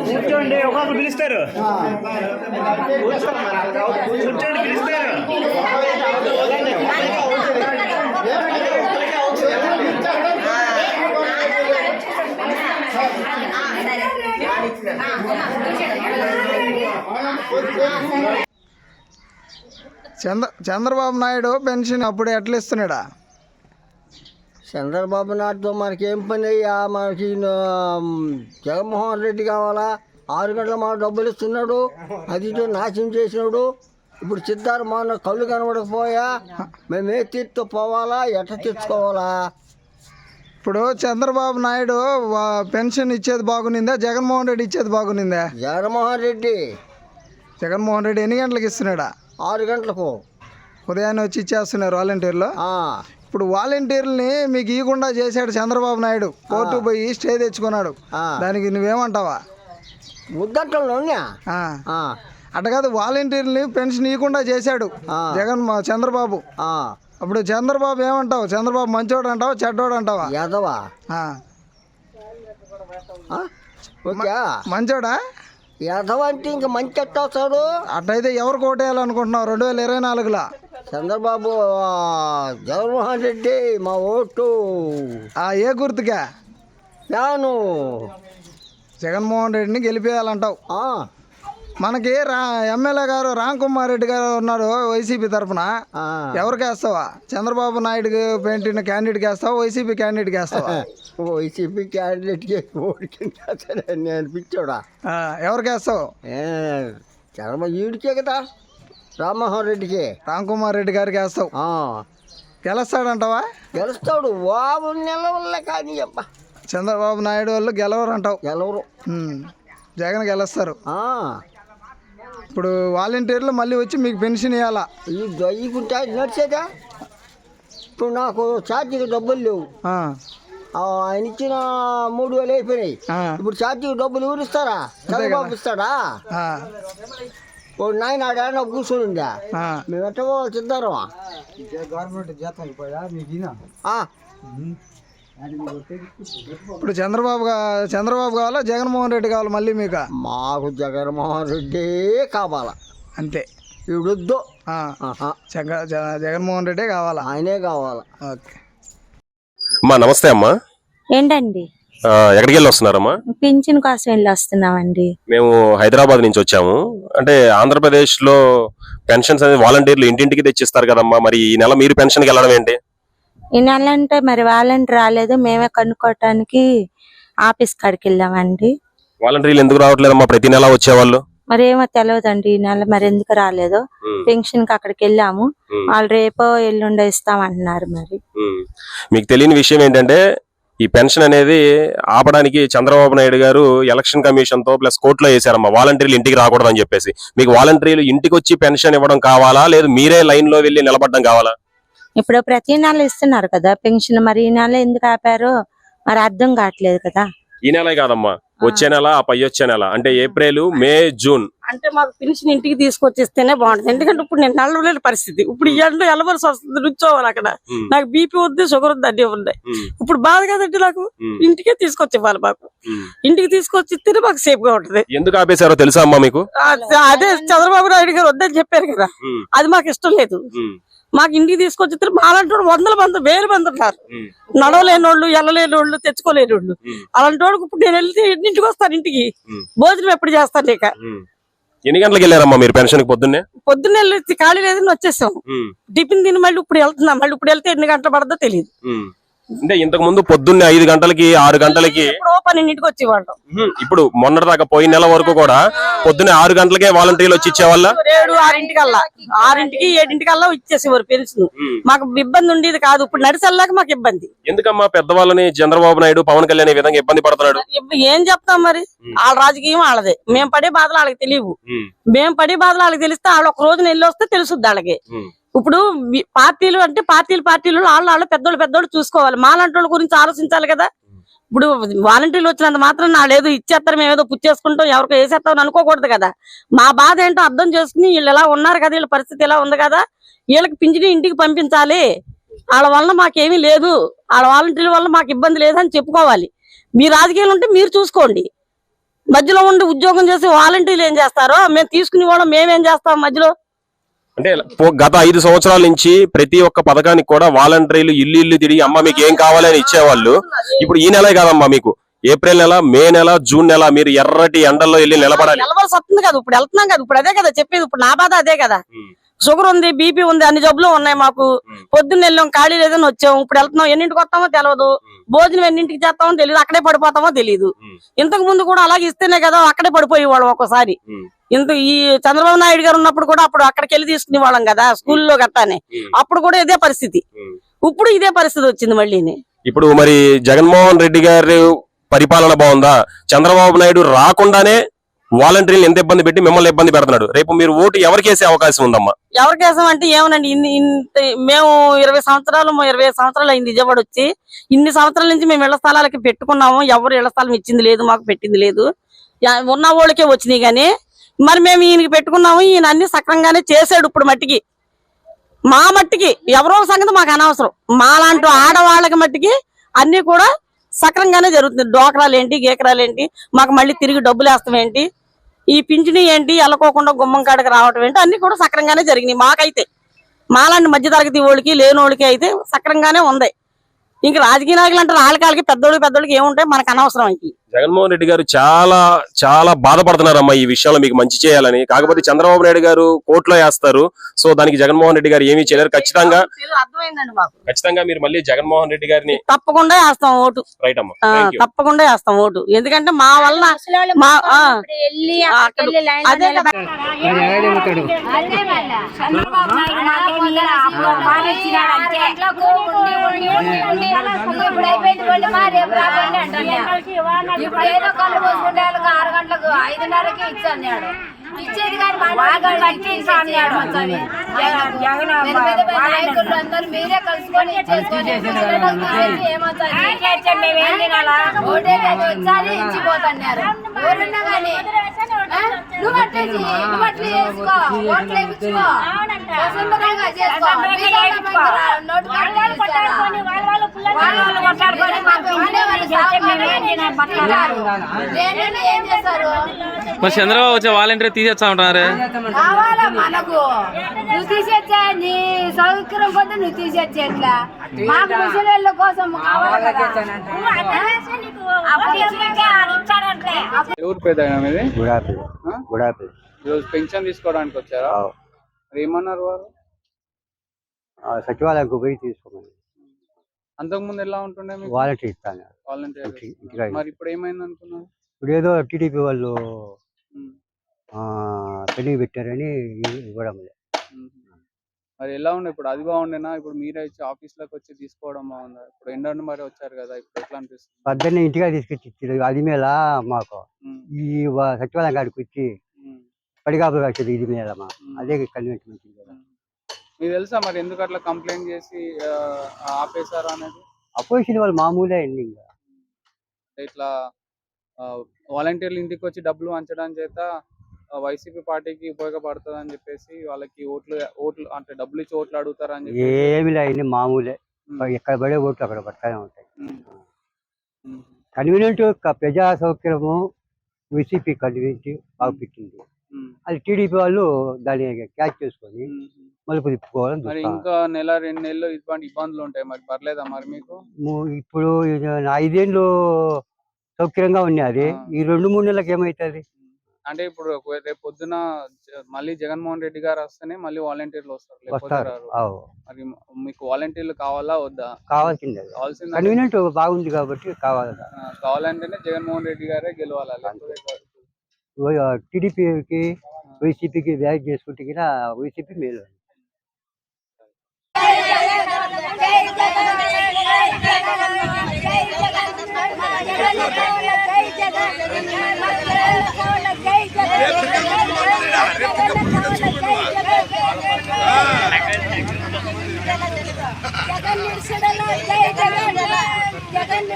కూర్చోండి, ఒకరు పిలుస్తారు. కూర్చోండి, పిలుస్తారు. చంద్రబాబు నాయుడు పెన్షన్ అప్పుడు ఎట్లా ఇస్తున్నాడా? చంద్రబాబు నాయుడుతో మనకేం పని అయ్యా? మనకి జగన్మోహన్ రెడ్డి కావాలా? 6 గంటల మా డబ్బులు ఇస్తున్నాడు, అది నాశనం చేసినాడు. ఇప్పుడు సిద్ధార్థ మన కళ్ళు కనబడకపోయా, మేము ఏ తీర్తో పోవాలా, ఎట్లా తెచ్చుకోవాలా? ఇప్పుడు చంద్రబాబు నాయుడు పెన్షన్ ఇచ్చేది బాగునిందా, జగన్మోహన్ రెడ్డి ఇచ్చేది బాగునిందా? జగన్మోహన్ రెడ్డి ఎన్ని గంటలకు ఇస్తున్నాడా? 6 గంటలకు ఉదయాన్నే వచ్చి ఇచ్చేస్తున్నారు వాలంటీర్లు. ఇప్పుడు వాలంటీర్లని మీకు ఇవ్వకుండా చేశాడు చంద్రబాబు నాయుడు, కోర్టు పోయి స్టే తెచ్చుకున్నాడు. దానికి నువ్వేమంటావా? ముద్దంటలోనే అట్ట కాదు, వాలంటీర్ని పెన్షన్ ఇవ్వకుండా చేశాడు చంద్రబాబు. అప్పుడు చంద్రబాబు ఏమంటావు? చంద్రబాబు మంచోడు అంటావా, చెడ్డోడు అంటావా? మంచోడా? యాదవ అంటే ఇంకా మంచి ఎట్ట వస్తాడు? అట్టయితే ఎవరు కోటేయాలనుకుంటున్నావు 2024లో? చంద్రబాబు, జగన్మోహన్ రెడ్డి మా ఓటు. ఏ గుర్తుగా? యాను జగన్మోహన్ రెడ్డిని గెలిపేయాలంటావు. మనకి ఎమ్మెల్యే గారు రామ్ కుమార్ రెడ్డి గారు ఉన్నారు వైసీపీ తరఫున. ఎవరికి వేస్తావా? చంద్రబాబు నాయుడు పెట్టిన క్యాండిడేట్కి వేస్తావా, వైసీపీ క్యాండిడేట్కి వేస్తావా? వైసీపీ క్యాండిడేట్కి ఓడికి అనిపించాడా? ఎవరికి వేస్తావు? ఈడికే కదా, రామ్మోహన్ రెడ్డికి. రామ్ కుమార్ రెడ్డి గారికి వేస్తావు. గెలుస్తాడంటావా? గెలుస్తాడు, బాబు నిలవల్లే. కానీ చంద్రబాబు నాయుడు వాళ్ళు గెలవరు అంటావు? గెలవరు, జగన్ గెలుస్తారు. ఇప్పుడు వాలంటీర్లు మళ్ళీ వచ్చి మీకు పెన్షన్ ఇవ్వాలా? ఇవ్వకుంటే నడిచేదా? ఇప్పుడు నాకు ఛార్జీకి డబ్బులు లేవు. ఆయన ఇచ్చిన 3,000 అయిపోయినాయి. ఇప్పుడు ఛార్జీకి డబ్బులు ఎవరు ఇస్తారా? చంద్రబాబు ఇస్తాడా? నాయన ఆడ కూర్చొని ఉందా? మేము ఎట్ట పోవాలి? సిద్ధారం గవర్నమెంట్ జీతం ఇప్పుడు చంద్రబాబు కావాలా, జగన్మోహన్ రెడ్డి కావాలా? మళ్ళీ మీకు? మాకు జగన్మోహన్ రెడ్డి కావాలా అంతే. ఇవిడొద్దు, జగన్మోహన్ రెడ్డి కావాలా? ఆయనే కావాలా. ఓకే అమ్మా, నమస్తే అమ్మా. ఏంటండి? ఎక్కడికి వెళ్ళి వస్తున్నారమ్మా? పింఛన్ కోసం వెళ్ళి వస్తున్నామండి. మేము హైదరాబాద్ నుంచి వచ్చాము. అంటే ఆంధ్రప్రదేశ్ లో పెన్షన్స్ అనేది వాలంటీర్లు ఇంటింటికి తెచ్చిస్తారు కదమ్మా, మరి ఈ నెల మీరు పెన్షన్కి వెళ్ళడం ఏంటి? ఈ నెల అంటే మరి వాలంటీర్ రాలేదు, మేమే కనుక్కోవటానికి ఆఫీస్ కాడికి వెళ్ళామండి. వాలంటీర్లు ఎందుకు రావట్లేదమ్మా? ప్రతి నెల వచ్చేవాళ్ళు. మరి ఏమో తెలియదండి ఈ నెల మరి ఎందుకు రాలేదు. పెన్షన్ కి అక్కడికి వెళ్ళాము, వాళ్ళు రేపో ఎల్లుండో ఇస్తామంటున్నారు. మరి మీకు తెలియని విషయం ఏంటంటే, ఈ పెన్షన్ అనేది ఆపడానికి చంద్రబాబు నాయుడు గారు ఎలక్షన్ కమిషన్ తో ప్లస్ కోర్టులో వేశారమ్మా, వాలంటీర్లు ఇంటికి రాకూడదు అని చెప్పేసి. మీకు వాలంటీర్లు ఇంటికి వచ్చి పెన్షన్ ఇవ్వడం కావాలా, లేదు మీరే లైన్ లో వెళ్ళి నిలబడడం కావాలా? ఇప్పుడు ప్రతి నెల ఇస్తున్నారు కదా పెన్షన్, మరి ఈ నెల ఎందుకు ఆపారో మరి అర్థం కావట్లేదు కదా. ఈ నెల కాదమ్మా, వచ్చే నెల, ఆ పై వచ్చే నెల, అంటే ఏప్రిల్, మే, జూన్. అంటే మాకు పెన్షన్ ఇంటికి తీసుకొచ్చిస్తేనే బాగుంటుంది. ఎందుకంటే ఇప్పుడు నేను నల్లలేని పరిస్థితి, ఇప్పుడు ఎండలో వెళ్ళవలసి వస్తుంది, నుంచోవాలి అక్కడ. నాకు బీపీ వద్దు, షుగర్ వద్దు, అన్నీ ఉన్నాయి. ఇప్పుడు బాధ కదండి నాకు. ఇంటికే తీసుకొచ్చి ఇవ్వాలి మాకు. ఇంటికి తీసుకొచ్చి ఇస్తేనే మాకు సేఫ్ గా ఉంటది. ఎందుకు ఆపేశారో తెలుసా అమ్మా మీకు? అదే చంద్రబాబు నాయుడు గారు వద్దని చెప్పారు కదా, అది మాకు ఇష్టం లేదు. మాకు ఇంటికి తీసుకొచ్చి మాలాంటి 100 మంది 1000 మంది ఉన్నారు, నడవలేని వాళ్ళు, వెళ్ళలేని వాళ్ళు, తెచ్చుకోలేని వాళ్ళు. అలాంటి వాళ్ళకి ఇప్పుడు నేను వెళ్తే ఇంటికి వస్తాను, ఇంటికి భోజనం ఎప్పుడు చేస్తాను. ఇక ఎన్ని గంటలకు వెళ్ళారమ్మా మీరు పెన్షన్? పొద్దున్నే వెళ్ళి ఖాళీ లేదని వచ్చేసాం. టిఫిన్ తిని మళ్ళీ ఇప్పుడు వెళ్తున్నాం. మళ్ళీ ఇప్పుడు వెళ్తే ఎన్ని గంటలు పడదో తెలియదు. అంటే ఇంతకు ముందు పొద్దున్నే 5 గంటలకి 6 గంటలకి 12ంటికి వచ్చేవాళ్ళం. ఇప్పుడు మొన్నటిదాకా పోయిన నెల వరకు కూడా పొద్దున్నే 6 గంటలకే వాలంటీర్లు వచ్చి ఇచ్చేవాళ్ళ. 6ంటికి 7ంటికల్లా ఇచ్చేసేవారు పెన్షన్. మాకు ఇబ్బంది ఉండేది కాదు. ఇప్పుడు నడిచెళ్ళాక మాకు ఇబ్బంది. ఎందుకమ్మా పెద్దవాళ్ళని చంద్రబాబు నాయుడు, పవన్ కళ్యాణ్ ఈ విధంగా ఇబ్బంది పడుతున్నాడు? ఏం చెప్తాం మరి, వాళ్ళ రాజకీయం వాళ్ళదే. మేము పడే బాధలు వాళ్ళకి తెలియవు. మేము పడే బాధలు వాళ్ళకి తెలిస్తే వాళ్ళు ఒక రోజున వెళ్ళి వస్తే తెలుసుద్ది వాళ్ళకి. ఇప్పుడు పార్టీలు అంటే పార్టీలు వాళ్ళ పెద్దోళ్ళు చూసుకోవాలి. మాలాంటి వాళ్ళ గురించి ఆలోచించాలి కదా. ఇప్పుడు వాలంటీర్లు వచ్చినంత మాత్రం నాలేదో ఇచ్చేస్తారు, మేమేదో పుచ్చేసుకుంటాం, ఎవరికో వేసేస్తామని అనుకోకూడదు కదా. మా బాధ ఏంటో అర్థం చేసుకుని వీళ్ళు ఎలా ఉన్నారు కదా, వీళ్ళ పరిస్థితి ఎలా ఉంది కదా, వీళ్ళకి పింఛను ఇంటికి పంపించాలి, వాళ్ళ వల్ల మాకేమీ లేదు, వాళ్ళ వాలంటీర్ల వల్ల మాకు ఇబ్బంది లేదని చెప్పుకోవాలి. మీ రాజకీయాలు ఉంటే మీరు చూసుకోండి. మధ్యలో ఉండి ఉద్యోగం చేసి వాలంటీర్లు ఏం చేస్తారో మేము తీసుకునే వాళ్ళం మేమేం చేస్తాం మధ్యలో? అంటే గత 5 సంవత్సరాల నుంచి ప్రతి ఒక్క పథకానికి కూడా వాలంటీర్లు ఇల్లు తిరిగి అమ్మ మీకు ఏం కావాలని ఇచ్చేవాళ్ళు. ఇప్పుడు ఈ నెలే కాదమ్మా, మీకు ఏప్రిల్ నెల, మే నెల, జూన్ నెల మీరు ఎర్రటి ఎండల్లో వెళ్ళి నిలబడాలి. నిలబడాల్సి వస్తుంది కదా, ఇప్పుడు వెళ్తున్నాం కదా, ఇప్పుడు అదే కదా చెప్పేది. ఇప్పుడు నా బాధ అదే కదా. షుగర్ ఉంది, బీపీ ఉంది, అన్ని జబ్బులు ఉన్నాయి మాకు. పొద్దున్న వెళ్ళాం, ఖాళీ లేదని వచ్చాం, ఇప్పుడు వెళ్తున్నాం. ఎన్నింటికి వస్తామో తెలియదు, భోజనం ఎన్నింటికి చేస్తామో తెలియదు, అక్కడే పడిపోతామో తెలియదు. ఇంతకు ముందు కూడా అలాగే ఇస్తేనే కదా అక్కడే పడిపోయేవాళ్ళం ఒక్కోసారి. ఈ చంద్రబాబు నాయుడు గారు ఉన్నప్పుడు కూడా అప్పుడు అక్కడికి వెళ్ళి తీసుకునే వాళ్ళం కదా స్కూల్లో గట్టానే. అప్పుడు కూడా ఇదే పరిస్థితి, ఇప్పుడు ఇదే పరిస్థితి వచ్చింది మళ్ళీ. ఇప్పుడు మరి జగన్మోహన్ రెడ్డి గారి పరిపాలన బాగుందా? చంద్రబాబు నాయుడు రాకుండానే వాలంటీర్లు ఎంత ఇబ్బంది పెట్టి మిమ్మల్ని ఇబ్బంది పెడుతున్నాడు. రేపు మీరు ఓటు ఎవరికి వేసే అవకాశం ఉందమ్మా? ఎవరికి వేసాం అంటే ఏమోనండి, మేము 20 సంవత్సరాలు అయింది విజయవాడ వచ్చి. ఇన్ని సంవత్సరాల నుంచి మేము ఇళ్ల స్థలాలకి పెట్టుకున్నాము, ఎవరు ఇళ్ల స్థలం ఇచ్చింది లేదు, మాకు పెట్టింది లేదు. ఉన్న వాళ్ళకే వచ్చినాయి గానీ మరి మేము ఈయనకి పెట్టుకున్నాము. ఈయన అన్ని సక్రంగానే చేశాడు. ఇప్పుడు మట్టికి మా మట్టికి ఎవరో సంగతి మాకు అనవసరం. మాలాంటి ఆడవాళ్ళకి మట్టికి అన్ని కూడా సక్రంగానే జరుగుతుంది. డోకరాలేంటి, గీకరాలేంటి, మాకు మళ్ళీ తిరిగి డబ్బులు వేస్తాం ఏంటి, ఈ పింఛని ఏంటి, ఎలకోకుండా గుమ్మం కాడికి రావటం ఏంటి, అన్ని కూడా సక్రంగానే జరిగినాయి. మాకైతే మాలాంటి మధ్యతరగతి వాళ్ళకి లేని వాళ్ళకి అయితే సక్రంగానే ఉంది. ఇంకా రాజకీయ నాయకులు అంటే వాళ్ళకి పెద్దోళ్ళకి ఏముంటాయి, మనకు అనవసరం. ఇంక జగన్మోహన్ రెడ్డి గారు చాలా చాలా బాధపడుతున్నారమ్మా ఈ విషయంలో మీకు మంచి చేయాలని. కాకపోతే చంద్రబాబు నాయుడు గారు కోర్టులో వేస్తారు. సో దానికి జగన్మోహన్ రెడ్డి గారు ఏమీ చేయలేరు. అర్థమైందండి మాకు. ఖచ్చితంగా మీరు మళ్ళీ జగన్మోహన్ రెడ్డి గారిని తప్పకుండా వేస్తాం ఓటు. రైట్ అమ్మా, తప్పకుండా వేస్తాం ఓటు. ఎందుకంటే మా వల్ల అదే కదా. ఇప్పుడు ఏదో కళ్ళు పోసుకుంటే 6 గంటలకు 5:30కి ఇచ్చన్నాడు. ఇచ్చేది కానీ నాయకులు అందరూ మీరే కలుసుకొని ఓటేసారి ఇచ్చిపోతున్నారు. ఎవరున్నా కానీ నువ్వు అట్లా చేసుకో, ఓట్లు వేయించుకో, స్వతంత్రంగా చేసుకో. ఏం చేస్తారు? మరి చంద్రబాబు వచ్చే వాలంటీర్ తీసేస్తా ఉంటారు. కావాలా మనకు? నువ్వు తీసేచ్చా, నీ సౌకర్యం కొద్ది నువ్వు తీసేచ్చా. ఎట్లా మాకు ముసలి కోసం కావాలి కదా. ఎవరు పెద్ద ఈరోజు పెన్షన్ తీసుకోవడానికి వచ్చారా? ఏమన్నారు వారు? సచివాలయంకు పోయి తీసుకోమని. అంతకుముందు ఎలా ఉంటుండే? వాలంటీర్ ఇస్తాను. వాలంటీర్. మరి ఇప్పుడు ఏమైంది అనుకున్నారు? ఇప్పుడు ఏదో టీడీపీ వాళ్ళు పెళ్లికి పెట్టారని ఇవ్వడం లేదు. మరి ఎలా ఉండే? ఇప్పుడు అది బాగుండేనా? ఇప్పుడు మీరే వచ్చి ఆఫీస్లోకి వచ్చి తీసుకోవడం బాగుందా? ఇప్పుడు ఎండను మరి వచ్చారు కదా, ఇప్పుడు ఎట్లా అనిపిస్తుంది? పొద్దున్నే ఇంటిగా తీసుకొచ్చి ఇచ్చారు. అది మేళ మాకు ఈ సచివాలయం కాడికి వచ్చి పడిగాపులు కట్టేది ఇది మేళ మాకు. అదే కన్వీనెంట్ మంచిది కదా. మీకు తెలుసా మరి ఎందుకు అట్లా కంప్లైంట్ చేసి ఆపేశారు అనేది? అపోజిషన్ వాళ్ళు మామూలే అండి. ఇంకా ఇట్లా వాలంటీర్లు ఇంటికి వచ్చి డబ్బులు వంచడం చేత వైసీపీ పార్టీకి ఉపయోగపడుతుంది అని చెప్పేసి వాళ్ళకి ఓట్లు అంటే డబ్బులు ఇచ్చి ఓట్లు అడుగుతారని చెప్పి ఏమి లేదు, మామూలే. ఎక్కడ పడే ఓట్లు అక్కడ పడతానే ఉంటాయి. కన్వీనియంట్ ప్రజా సౌకర్యము వైసీపీ కన్వీనియంట్ బాగా పెట్టింది. అది టీడీపీ వాళ్ళు దాన్ని క్యాచ్ చేసుకొని మలుపు తిప్పుకోవాలని. మరి ఇంకా నెల 2 నెలలు ఇటువంటి ఇబ్బందులు ఉంటాయి. మరి పర్లేదా మరి మీకు? ఇప్పుడు 5 ఏళ్ళు సౌకర్యంగా ఉన్నది. ఈ 2-3 నెలలకు ఏమవుతుంది అంటే ఇప్పుడు రేపు పొద్దున మళ్ళీ జగన్మోహన్ రెడ్డి గారు వస్తేనే మళ్ళీ వాలంటీర్లు వస్తారు. మరి మీకు వాలంటీర్లు కావాలా వద్దా? కావాల్సిందే. కన్వీనియంట్ బాగుంది కాబట్టి కావాలంటేనే జగన్మోహన్ రెడ్డి గారే గెలవాలా? టీడీపీకి వైసీపీకి బ్యాగ్ చేసుకుంటే వైసీపీ మేలు. జగన్